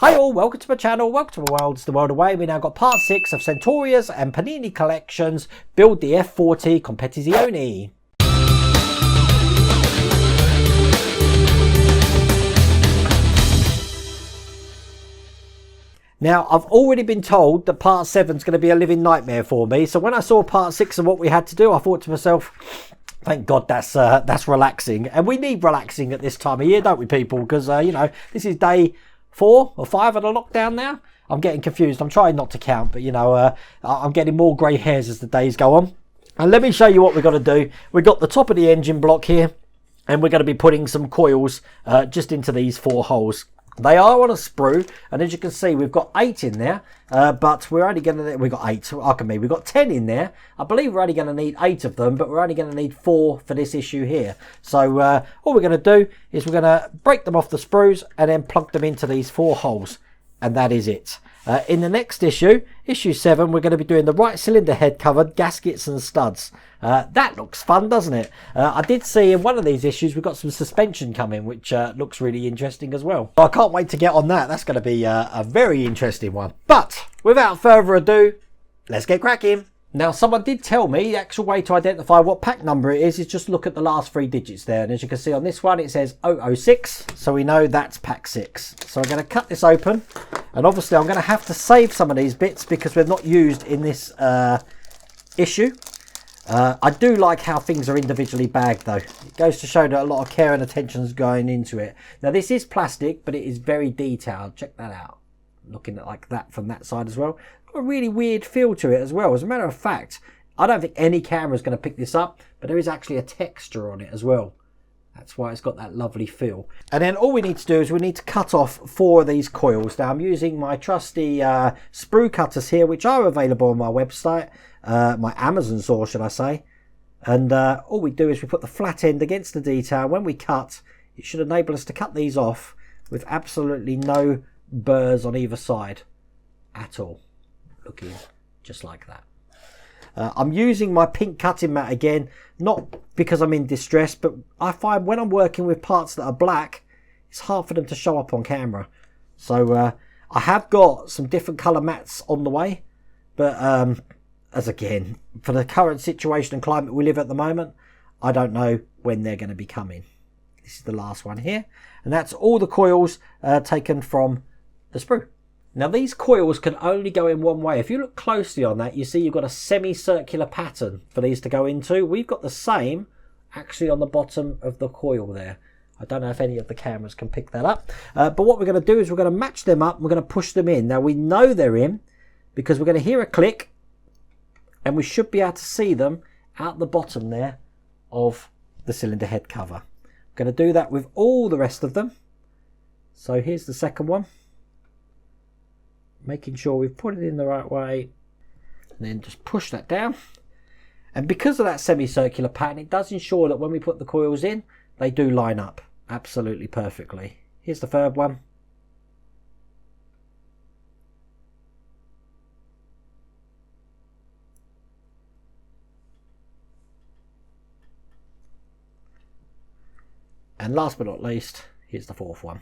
Hi all, welcome to my channel, welcome to my world, it's the world away. We now got part 6 of Centuria's and Panini Collections Build the F40 Competizione. Now, I've already been told that part 7 is going to be a living nightmare for me. So when I saw part 6 and what we had to do, I thought to myself, thank God that's relaxing. And we need relaxing at this time of year, don't we, people? Because, you know, this is day 4 or 5 of the lockdown now. I'm getting confused. I'm trying not to count, but, you know, I'm getting more grey hairs as the days go on. And let me show you what we're going to do. We've got the top of the engine block here, and we're going to be putting some coils just into these 4 holes. They are on a sprue, and as you can see, we've got 8 in there, but we're only going to, we've got 8, we've got 10 in there. I believe we're only going to need 8 of them, but we're only going to need 4 for this issue here. So all we're going to do is we're going to break them off the sprues and then plug them into these 4 holes, and that is it. In the next issue, issue 7, we're going to be doing the right cylinder head covered, gaskets and studs. That looks fun, doesn't it? I did see in one of these issues we've got some suspension coming, which looks really interesting as well. I can't wait to get on that. That's going to be a very interesting one. But without further ado, let's get cracking. Now, someone did tell me the actual way to identify what pack number it is just look at the last 3 digits there. And as you can see on this one, it says 006. So we know that's pack 6. So I'm going to cut this open. And obviously, I'm going to have to save some of these bits because they're not used in this issue. I do like how things are individually bagged, though. It goes to show that a lot of care and attention is going into it. Now, this is plastic, but it is very detailed. Check that out. Looking at like that from that side as well. A really weird feel to it as well. As a matter of fact, I don't think any camera is going to pick this up, but there is actually a texture on it as well. That's why it's got that lovely feel. And then all we need to do is we need to cut off 4 of these coils. Now I'm using my trusty sprue cutters here, which are available on my website, my Amazon store, should I say. And all we do is we put the flat end against the detail. When we cut, it should enable us to cut these off with absolutely no burrs on either side at all. Looking just like that. I'm using my pink cutting mat again, not because I'm in distress, but I find when I'm working with parts that are black, it's hard for them to show up on camera. So I have got some different colour mats on the way, but as again, for the current situation and climate we live at the moment, I don't know when they're going to be coming. This is the last one here, and that's all the coils taken from the sprue. Now these coils can only go in one way. If you look closely on that, you see you've got a semicircular pattern for these to go into. We've got the same actually on the bottom of the coil there. I don't know if any of the cameras can pick that up. But what we're going to do is we're going to match them up and we're going to push them in. Now we know they're in because we're going to hear a click and we should be able to see them out the bottom there of the cylinder head cover. I'm going to do that with all the rest of them. So here's the second one. Making sure we've put it in the right way, and then just push that down. And because of that semicircular pattern, it does ensure that when we put the coils in, they do line up absolutely perfectly. Here's the third one. And last but not least, here's the 4th one.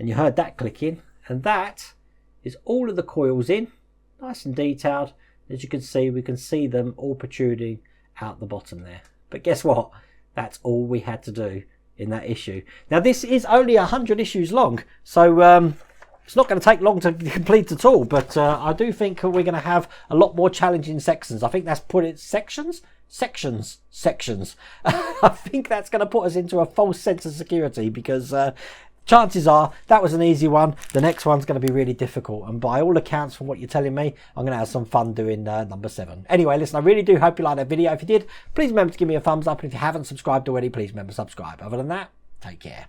And you heard that clicking, and that is all of the coils in, nice and detailed. As you can see, we can see them all protruding out the bottom there. But guess what? That's all we had to do in that issue. Now this is only 100 issues long, so it's not going to take long to complete at all, but I do think we're going to have a lot more challenging sections. I think that's put it sections. I think that's going to put us into a false sense of security because chances are that was an easy one. The next one's going to be really difficult. And by all accounts, from what you're telling me, I'm going to have some fun doing number 7. Anyway, listen, I really do hope you liked that video. If you did, please remember to give me a thumbs up. And if you haven't subscribed already, please remember to subscribe. Other than that, take care.